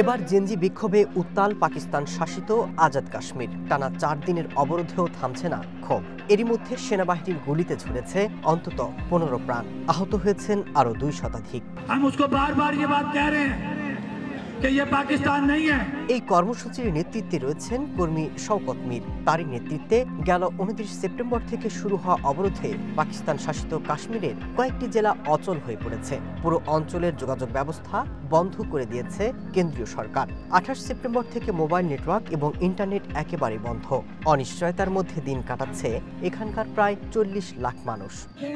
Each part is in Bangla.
এবার জেনজি বিক্ষোভে উত্তাল পাকিস্তান শাসিত আজাদ কাশ্মীর। টানা 4 দিনের অবরোধেও থামছে না ক্ষোভ। এরই মধ্যে সেনাবাহিনীর গুলিতে ঝরেছে অন্তত 15 প্রাণ, আহত হয়েছেন আরও 2 শতাধিক। এই কর্মসূচির নেতৃত্বে রয়েছেন কর্মী শওকত মীর। তারই নেতৃত্বে গেল 29 সেপ্টেম্বর থেকে শুরু হওয়া অবরোধে পাকিস্তান শাসিত কাশ্মীরের কয়েকটি জেলা অচল হয়ে পড়েছে। পুরো অঞ্চলের যোগাযোগ ব্যবস্থা বন্ধ করে দিয়েছে কেন্দ্রীয় সরকার। 28 সেপ্টেম্বর থেকে মোবাইল নেটওয়ার্ক এবং ইন্টারনেট একেবারে বন্ধ। অনিশ্চয়তার মধ্যে দিন কাটাচ্ছে এখানকার প্রায় 40 লাখ মানুষ।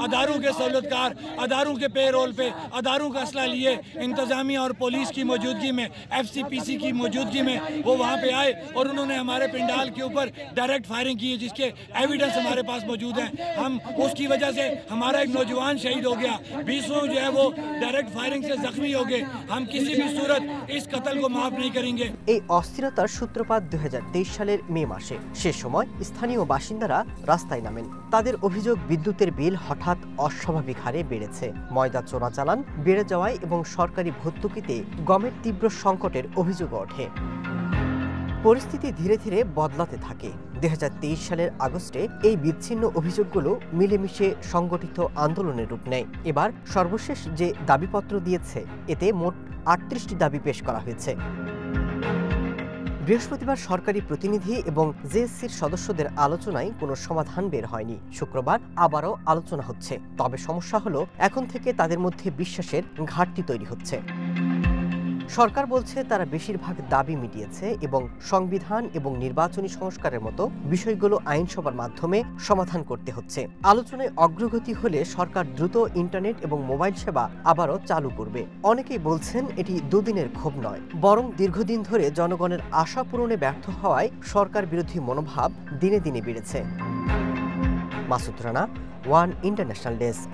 अदारों के सहूलतकार, अदारों के पेरोल पे अदारों का असला लिए इंतजामिया और पुलिस की मौजूदगी में, FCPC की मौजूदगी में वो वहाँ पे आए और उन्होंने हमारे पंडाल के ऊपर डायरेक्ट फायरिंग की, जिसके एविडेंस हमारे पास मौजूद हैं। हम उसकी वजह से हमारा एक नौजवान शहीद हो गया, 20 जो है वो डायरेक्ट फायरिंग से जख्मी हो गए। हम किसी भी सूरत इस कत्ल को माफ नहीं करेंगे। এই অস্থিরতার সূত্রপাত 2023 সালের মে মাসে। সে সময় স্থানীয় বাসিন্দারা রাস্তায় নামেন। তাদের অভিযোগ, বিদ্যুতের বিল হঠাৎ অস্বাভাবিক হারে বেড়েছে, ময়দা চোরাচালান বেড়ে যাওয়ায় এবং সরকারি ভর্তুকিতে গমের তীব্র সংকটের অভিযোগ ওঠে। পরিস্থিতি ধীরে ধীরে বদলাতে থাকে। 2023 সালের আগস্টে এই বিচ্ছিন্ন অভিযোগগুলো মিলেমিশে সংগঠিত আন্দোলনের রূপ নেয়। এবার সর্বশেষ যে দাবিপত্র দিয়েছে, এতে মোট 38টি দাবি পেশ করা হয়েছে। বৃহস্পতিবার সরকারি প্রতিনিধি এবং জেএসসির সদস্যদের আলোচনায় কোনো সমাধান বের হয়নি। শুক্রবার আবারও আলোচনা হচ্ছে, তবে সমস্যা হলো এখন থেকে তাদের মধ্যে বিশ্বাসের ঘাটতি তৈরি হচ্ছে। সরকার বলছে তারা বেশিরভাগ দাবি মিটিয়েছে এবং সংবিধান এবং নির্বাচনী সংস্কারের মতো বিষয়গুলো আইনসভার মাধ্যমে সমাধান করতে হচ্ছে। আলোচনায় অগ্রগতি হলে সরকার দ্রুত ইন্টারনেট এবং মোবাইল সেবা আবারও চালু করবে। অনেকেই বলছেন এটি দুদিনের ক্ষোভ নয়, বরং দীর্ঘদিন ধরে জনগণের আশা পূরণে ব্যর্থ হওয়ায় সরকার বিরোধী মনোভাব দিনে দিনে বেড়েছে। Masud Rana, one international desk.